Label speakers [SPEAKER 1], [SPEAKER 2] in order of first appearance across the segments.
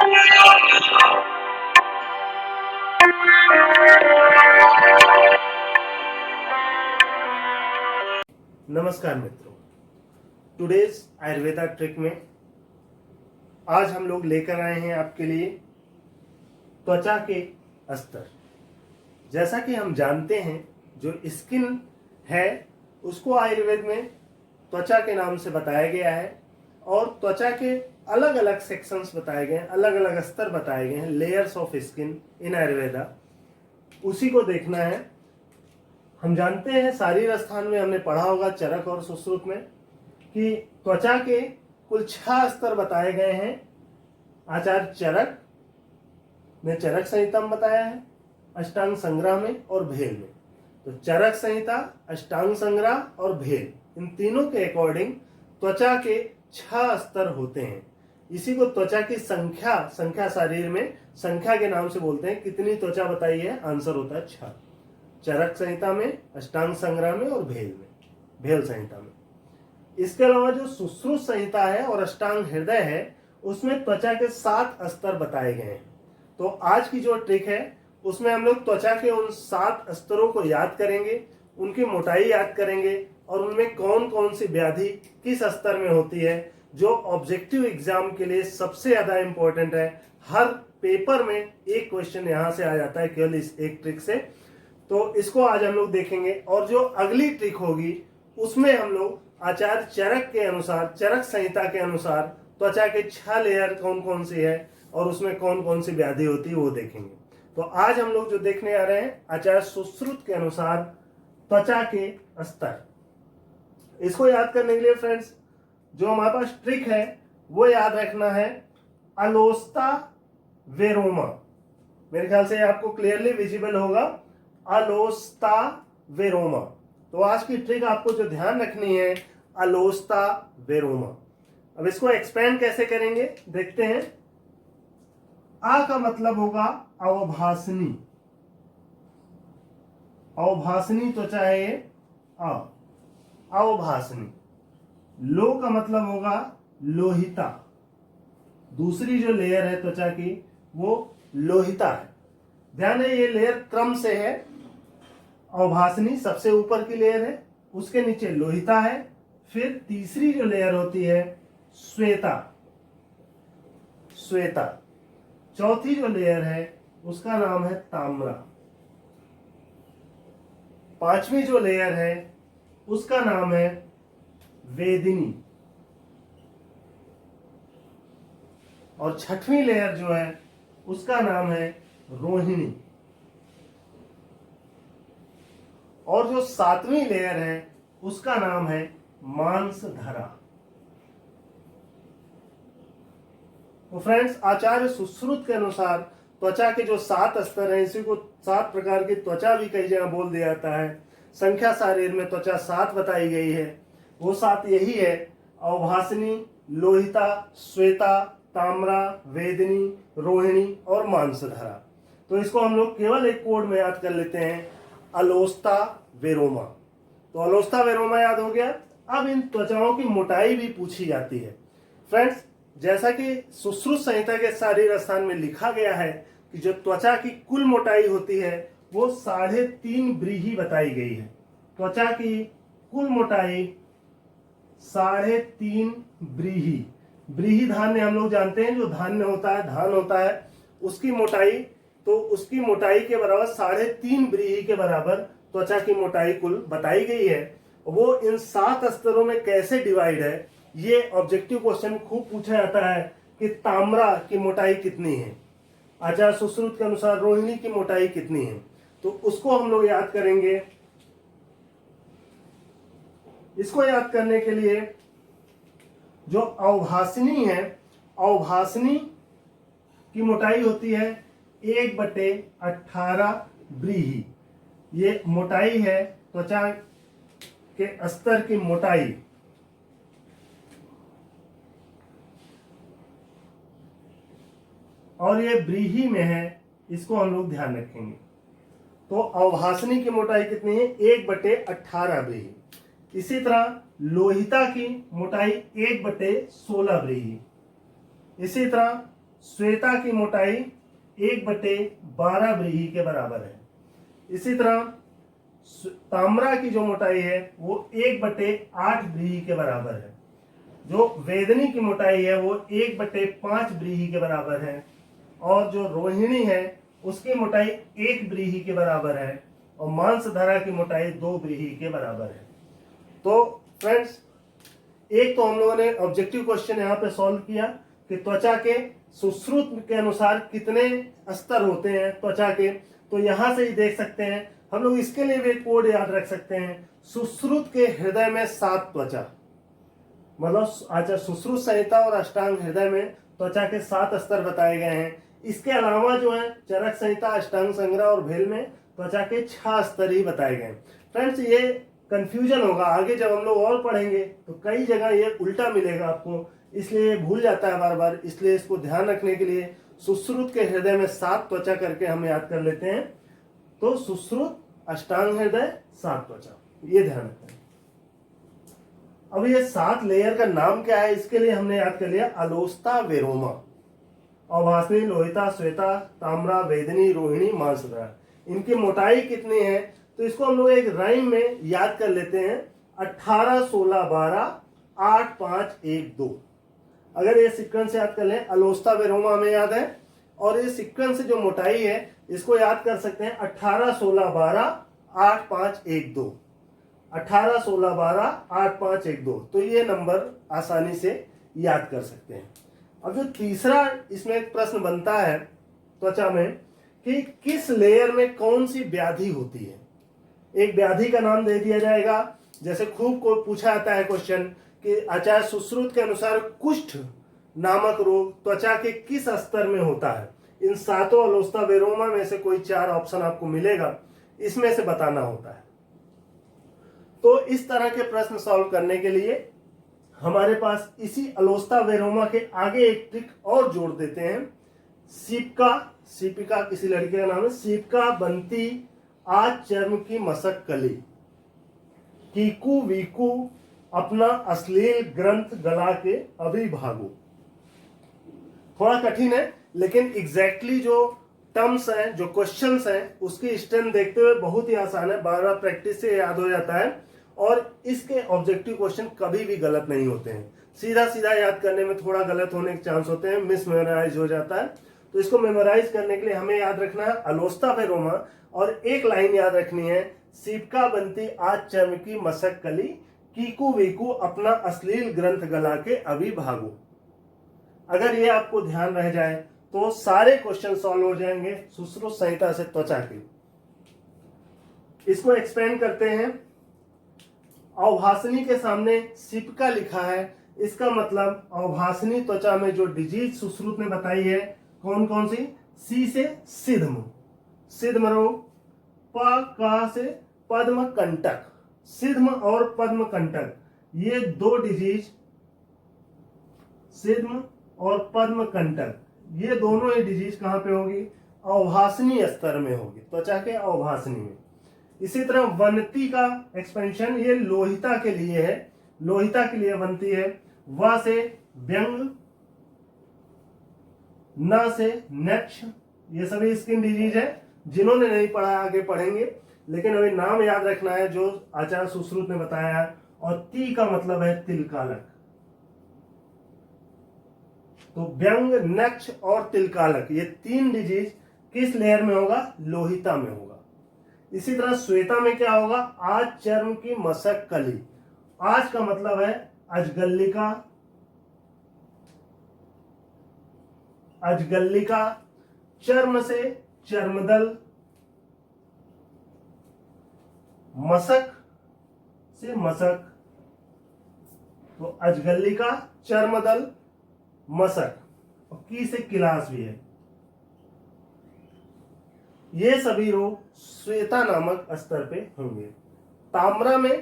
[SPEAKER 1] नमस्कार मित्रों, today's Ayurveda trick में आज हम लोग लेकर आए हैं आपके लिए त्वचा के अस्तर। जैसा कि हम जानते हैं, जो स्किन है उसको आयुर्वेद में त्वचा के नाम से बताया गया है और त्वचा के अलग अलग सेक्शंस बताए गए हैं, अलग अलग स्तर बताए गए हैं, layers of skin in Ayurveda. उसी को देखना है। हम जानते हैं शारीर स्थान में हमने पढ़ा होगा चरक और सुश्रुत में कि त्वचा के कुल 6 स्तर बताए गए हैं। आचार्य चरक ने चरक संहिता में बताया है, अष्टांग संग्रह में और भेल में। तो चरक संहिता, अष्टांग संग्रह और भेल, इन तीनों के अकॉर्डिंग त्वचा के 6 स्तर होते हैं। इसी को त्वचा की संख्या शरीर में संख्या के नाम से बोलते हैं। कितनी त्वचा बताई है? आंसर होता है 6। चरक संहिता में, अष्टांग संग्रह में और भेल संहिता में। इसके अलावा जो सुश्रुत संहिता है और अष्टांग हृदय है, उसमें त्वचा के 7 स्तर बताए गए हैं। तो आज की जो ट्रिक है उसमें हम लोग त्वचा के उन 7 स्तरों को याद करेंगे, उनकी मोटाई याद करेंगे और उनमें कौन कौन सी व्याधि किस स्तर में होती है, जो ऑब्जेक्टिव एग्जाम के लिए सबसे ज्यादा इंपॉर्टेंट है। हर पेपर में एक क्वेश्चन यहां से आ जाता है केवल इस एक ट्रिक से। तो इसको आज हम लोग देखेंगे और जो अगली ट्रिक होगी उसमें हम लोग आचार्य चरक के अनुसार, चरक संहिता के अनुसार त्वचा के 6 लेयर कौन कौन सी है और उसमें कौन कौन सी व्याधि होती है वो देखेंगे। तो आज हम लोग जो देखने आ रहे हैं आचार्य सुश्रुत के अनुसार त्वचा के स्तर। इसको याद करने के लिए फ्रेंड्स जो हमारे पास ट्रिक है वो याद रखना है अलोस्ता वेरोमा। मेरे ख्याल से आपको क्लियरली विजिबल होगा, अलोस्ता वेरोमा। तो आज की ट्रिक आपको जो ध्यान रखनी है अलोस्ता वेरोमा। अब इसको एक्सपेंड कैसे करेंगे देखते हैं। आ का मतलब होगा अवभासनी, अवभासनी त्वचा है ये अवभासनी। लो का मतलब होगा लोहिता, दूसरी जो लेयर है त्वचा की वो लोहिता है। ध्यान है ये लेयर क्रम से है। अवभासनी सबसे ऊपर की लेयर है, उसके नीचे लोहिता है, फिर तीसरी जो लेयर होती है श्वेता, श्वेता। चौथी जो लेयर है उसका नाम है ताम्रा। पांचवी जो लेयर है उसका नाम है वेदिनी और छठवीं लेयर जो है उसका नाम है रोहिणी और जो 7वीं लेयर है उसका नाम है मांसधरा। तो फ्रेंड्स आचार्य सुश्रुत के अनुसार त्वचा के जो 7 स्तर हैं, इसी को 7 प्रकार की त्वचा भी कई जगह बोल दिया जाता है। संख्या शरीर में त्वचा 7 बताई गई है, वो 7 यही है अवभासनी, लोहिता, श्वेता, ताम्रा, वेदिनी, रोहिणी और मांसधरा। तो इसको हम लोग केवल एक कोड में याद कर लेते हैं, अलोस्ता वेरोमा। तो अलोस्ता वेरोमा याद हो गया। अब इन त्वचाओं की मोटाई भी पूछी जाती है। फ्रेंड्स जैसा कि सुश्रुत संहिता के शरीर स्थान में लिखा गया है कि जो त्वचा की कुल मोटाई होती है वो 3.5 व्रीहि बताई गई है। त्वचा की कुल मोटाई 3.5 व्रीहि। व्रीहि धान्य हम लोग जानते हैं, जो धान्य होता है, धान होता है, उसकी मोटाई, तो उसकी मोटाई के बराबर 3.5 व्रीहि के बराबर त्वचा की मोटाई कुल बताई गई है। वो इन 7 स्तरों में कैसे डिवाइड है, ये ऑब्जेक्टिव क्वेश्चन खूब पूछा जाता है कि ताम्रा की मोटाई कितनी है, आचार्य सुश्रुत के अनुसार रोहिणी की मोटाई कितनी है। तो उसको हम लोग याद करेंगे। इसको याद करने के लिए जो अवभासनी है, अवभासनी की मोटाई होती है 1/18 व्रीहि। ये मोटाई है त्वचा के स्तर की मोटाई। और ये व्रीहि में है, इसको हम लोग ध्यान रखेंगे। तो अवभासनी की मोटाई कितनी है? 1/18 व्रीहि। इसी तरह लोहिता की मोटाई 1/16 व्रीहि। इसी तरह श्वेता की मोटाई 1/12 व्रीहि के बराबर है। इसी तरह ताम्रा की जो मोटाई है वो 1/8 व्रीहि के बराबर है। जो वेदनी की मोटाई है वो 1/5 व्रीहि के बराबर है। और जो रोहिणी है उसकी मोटाई 1 व्रीहि के बराबर है। और मांसधरा की मोटाई 2 व्रीहि के बराबर है। तो फ्रेंड्स, एक तो हम लोगों ने ऑब्जेक्टिव क्वेश्चन यहाँ पे सॉल्व किया कि त्वचा के सुश्रुत के अनुसार कितने स्तर होते हैं त्वचा के। तो यहां से ही देख सकते हैं हम लोग, इसके लिए भी कोड याद रख सकते हैं, सुश्रुत के हृदय में 7 त्वचा, मतलब अच्छा, सुश्रुत संहिता और अष्टांग हृदय में त्वचा के 7 स्तर बताए गए हैं। इसके अलावा जो है चरक संहिता, अष्टांग संग्रह और भेल में त्वचा के 6 स्तर ही बताए गए। फ्रेंड्स, ये कंफ्यूजन होगा आगे जब हम लोग और पढ़ेंगे तो कई जगह ये उल्टा मिलेगा आपको, इसलिए भूल जाता है बार बार। इसलिए इसको ध्यान रखने के लिए सुश्रुत के हृदय में 7 त्वचा करके हम याद कर लेते हैं। तो सुश्रुत, अष्टांग हृदय, 7 त्वचा, ये ध्यान रखते हैं। अब ये 7 लेयर का नाम क्या है, इसके लिए हमने याद कर लिया अलोस्ता, वेरोमा, अभासनी, लोहिता, श्वेता, ताम्रा, वेदनी, रोहिणी, मांसधरा। इनकी मोटाई कितनी है तो इसको हम लोग एक राइम में याद कर लेते हैं, 18, 16, 12, 8, 5, 1, 2। अगर ये सीक्वेंस याद कर लें, अलोस्ता, वेरोमा में याद है, और ये सीक्वेंस जो मोटाई है इसको याद कर सकते हैं 18, 16, 12, 8, 5, 1, 2। 18, 16, 12, 8, 5, 1, 2। तो ये नंबर आसानी से याद कर सकते हैं। अब जो तीसरा इसमें एक प्रश्न बनता है त्वचा में कि किस लेयर में कौन सी व्याधि होती है। एक व्याधि का नाम दे दिया जाएगा, जैसे खूब को पूछा जाता है क्वेश्चन कि आचार्य सुश्रुत के अनुसार कुष्ठ नामक रोग त्वचा के किस स्तर में होता है। इन 7 अलोस्ता, वेरोमा में से कोई 4 ऑप्शन आपको मिलेगा, इसमें से बताना होता है। तो इस तरह के प्रश्न सॉल्व करने के लिए हमारे पास इसी अलोस्ता, वेरोमा के आगे एक ट्रिक और जोड़ देते हैं। सीपिका किसी लड़के का नाम है, सीपिका बनती आज चर्म की मसक कली, कीकू वीकू अपना अश्लील ग्रंथ गला के अभी भागो। थोड़ा कठिन है, लेकिन एग्जैक्टली जो टर्म्स हैं, जो क्वेश्चंस हैं, उसकी स्ट्रेंथ देखते हुए बहुत ही आसान है, बार बार प्रैक्टिस से याद हो जाता है। और इसके ऑब्जेक्टिव क्वेश्चन कभी भी गलत नहीं होते हैं। सीधा सीधा याद करने में थोड़ा गलत होने के चांस होते हैं, मिस मेमोराइज हो जाता है। तो इसको मेमोराइज करने के लिए हमें याद रखना है अलोस्ता, वेरोमा, और एक लाइन याद रखनी है, सीपका बनती आज चर्म की मसक कली, कीकू वीकू अपना अश्लील ग्रंथ गला के अभी भागो। अगर ये आपको ध्यान रह जाए तो सारे क्वेश्चन सॉल्व हो जाएंगे सुश्रुत संहिता से त्वचा के। इसको एक्सपेंड करते हैं। अवभासनी के सामने सिपका लिखा है, इसका मतलब अवभासनी त्वचा में जो डिजीज सुश्रुत ने बताई है कौन कौन सी। सी से सिद्म, सिद्म रोग, प का से पद्म कंटक, सिद्म और पद्म कंटक, ये 2 डिजीज, सिद्म और पद्म कंटक, ये दोनों ही डिजीज कहां पे होगी, अवभासनी स्तर में होगी, त्वचा के अवभासनी में। इसी तरह वनती का एक्सपेंशन ये लोहिता के लिए है, लोहिता के लिए बनती है, व से व्यंग, न से नक्ष, ये सभी स्किन डिजीज है। जिन्होंने नहीं पढ़ा आगे पढ़ेंगे, लेकिन अभी नाम याद रखना है जो आचार्य सुश्रुत ने बताया है। और ती का मतलब है तिलकालक। तो व्यंग, नक्ष और तिलकालक, ये 3 डिजीज किस लेयर में होगा, लोहिता में होगा। इसी तरह श्वेता में क्या होगा, आज चर्म की मसक कली, आज का मतलब है अजगल्लिका, अजगल्लिका, चर्म से चर्मदल, मसक से मसक, तो अजगल्लिका, चर्मदल, मसक, और की से किलास भी है। ये सभी रोग श्वेता नामक स्तर पे होंगे। ताम्रा में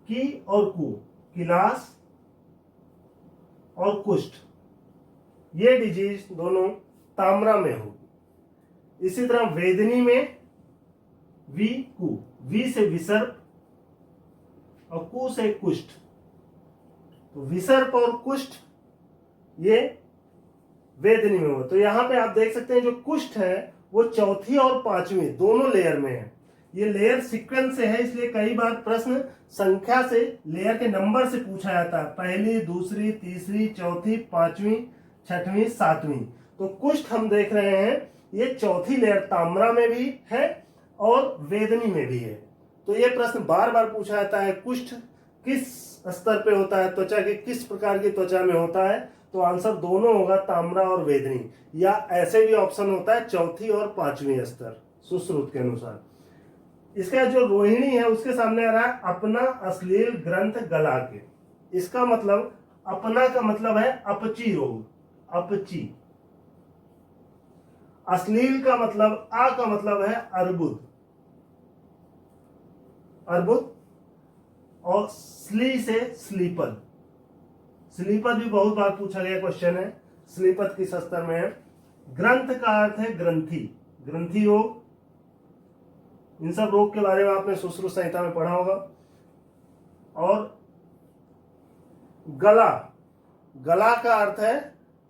[SPEAKER 1] की और कु, किलास और कुष्ठ, ये डिजीज दोनों ताम्रा में होगी। इसी तरह वेदनी में वी कु, वी से विसर्प और कु से कुष्ठ, तो विसर्प और कुष्ठ ये वेदनी में हो। तो यहाँ पे आप देख सकते हैं जो कुष्ठ है वो चौथी और पांचवी दोनों लेयर में है। ये लेयर सीक्वेंस से है, इसलिए कई बार प्रश्न संख्या से, लेयर के नंबर से पूछा जाता है, पहली, दूसरी, तीसरी, चौथी, पांचवी, छठवीं, सातवीं। तो कुष्ठ हम देख रहे हैं ये चौथी लेयर ताम्रा में भी है और वेदनी में भी है। तो ये प्रश्न बार बार पूछा जाता है, कुष्ठ किस स्तर पे होता है, त्वचा के किस प्रकार की त्वचा में होता है। तो आंसर दोनों होगा, ताम्रा और वेदनी, या ऐसे भी ऑप्शन होता है चौथी और पांचवी स्तर सुश्रुत के अनुसार। इसका जो रोहिणी है उसके सामने आ रहा है अपना अश्लील ग्रंथ गला के। इसका मतलब, अपना का मतलब है अपची रोग, अपची। अश्लील का मतलब, आ का मतलब है अर्बुद, अर्बुद। और स्ली से स्लीपद, स्लीपद भी बहुत बार पूछा गया क्वेश्चन है, स्लीपद किस स्तर में है। ग्रंथ का अर्थ है ग्रंथि, ग्रंथि रोग। इन सब रोग के बारे में आपने सुश्रुत संहिता में पढ़ा होगा। और गला, गला का अर्थ है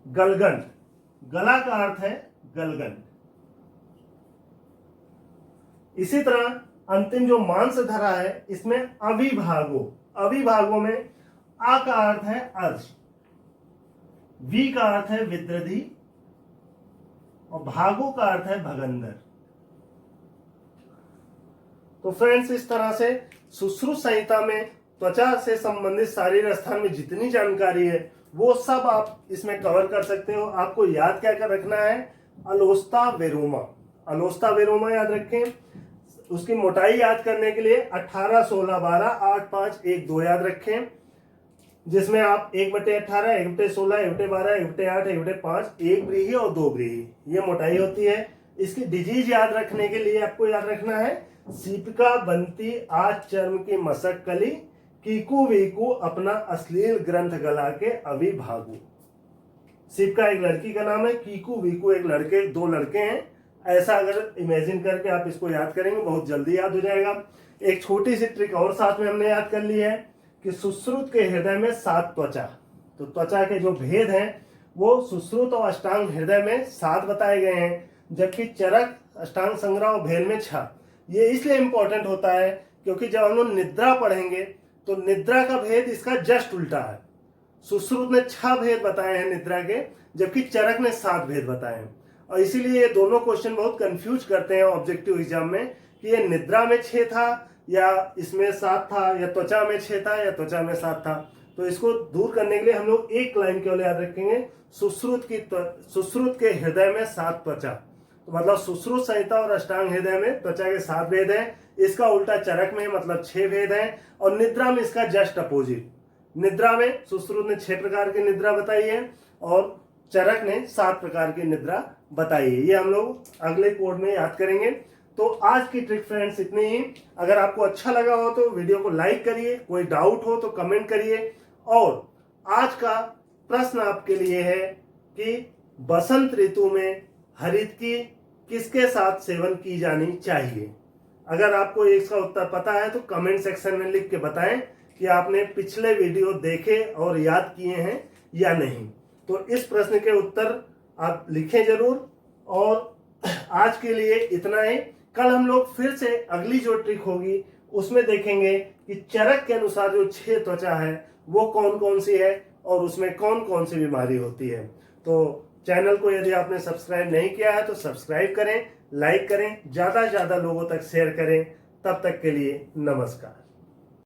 [SPEAKER 1] गलगंड, गला का अर्थ है गलगंड। इसी तरह अंतिम जो मांस धरा है इसमें अविभागो, अविभागो में आ का अर्थ है अर्श, वी का अर्थ है विद्रधि और भागो का अर्थ है भगंदर। तो फ्रेंड्स, इस तरह से सुश्रुत संहिता में त्वचा से संबंधित शारीर स्थान में जितनी जानकारी है वो सब आप इसमें कवर कर सकते हो। आपको याद क्या कर रखना है, अलोस्ता वेरोमा, अलोस्ता वेरोमा याद रखें। उसकी मोटाई याद करने के लिए 18, 16, 12, 8, 5, 1, 2 याद रखें, जिसमें आप 1/18, 1/16, 1/12, 1/8, 1/5, 1 व्रीहि और 2 व्रीहि, ये मोटाई होती है। इसकी डिजीज याद रखने के लिए आपको याद रखना है सीपिका बनती आज चर्म की मसक कली, कीकू वीकू अपना अश्लील ग्रंथ गला के अविभागु। सिपका एक लड़की का नाम है, कीकू वीकू एक लड़के, 2 लड़के हैं। ऐसा अगर इमेजिन करके आप इसको याद करेंगे बहुत जल्दी याद हो जाएगा। एक छोटी सी ट्रिक और साथ में हमने याद कर ली है कि सुश्रुत के हृदय में 7 त्वचा, तो त्वचा के जो भेद हैं वो सुश्रुत और अष्टांग हृदय में 7 बताए गए हैं, जबकि चरक, अष्टांग संग्रह और भेल में 6। ये इसलिए इंपॉर्टेंट होता है क्योंकि जब हम लोग निद्रा पढ़ेंगे तो निद्रा का भेद इसका जस्ट उल्टा है। सुश्रुत ने 6 भेद बताए हैं निद्रा के, जबकि चरक ने 7 भेद बताए हैं। और इसीलिए ये दोनों क्वेश्चन बहुत कंफ्यूज करते हैं ऑब्जेक्टिव एग्जाम में कि ये निद्रा में 6 था या इसमें 7 था, या त्वचा में 6 था या त्वचा में 7 था। तो इसको दूर करने के लिए हम लोग एक लाइन केवल याद रखेंगे, सुश्रुत के हृदय में 7 त्वचा। तो मतलब सुश्रुत संहिता और अष्टांग हृदय में त्वचा के 7 भेद हैं, इसका उल्टा चरक में मतलब 6 भेद हैं, और निद्रा में इसका जस्ट अपोजिट। निद्रा में सुश्रुत ने 6 प्रकार की निद्रा बताई है और चरक ने 7 प्रकार की निद्रा बताई है। ये हम लोग अगले कोड में याद करेंगे। तो आज की ट्रिक फ्रेंड्स इतनी ही। अगर आपको अच्छा लगा हो तो वीडियो को लाइक करिए, कोई डाउट हो तो कमेंट करिए। और आज का प्रश्न आपके लिए है कि बसंत ऋतु में हरित की किसके साथ सेवन की जानी चाहिए। अगर आपको इसका उत्तर पता है तो कमेंट सेक्शन में लिख के बताएं कि आपने पिछले वीडियो देखे और याद किए हैं या नहीं। तो इस प्रश्न के उत्तर आप लिखें जरूर। और आज के लिए इतना ही। कल हम लोग फिर से अगली जो ट्रिक होगी उसमें देखेंगे कि चरक के अनुसार जो 6 त्वचा है वो कौन कौन सी है और उसमें कौन कौन सी बीमारी होती है। तो चैनल को यदि आपने सब्सक्राइब नहीं किया है तो सब्सक्राइब करें, लाइक करें, ज़्यादा से ज़्यादा लोगों तक शेयर करें। तब तक के लिए नमस्कार।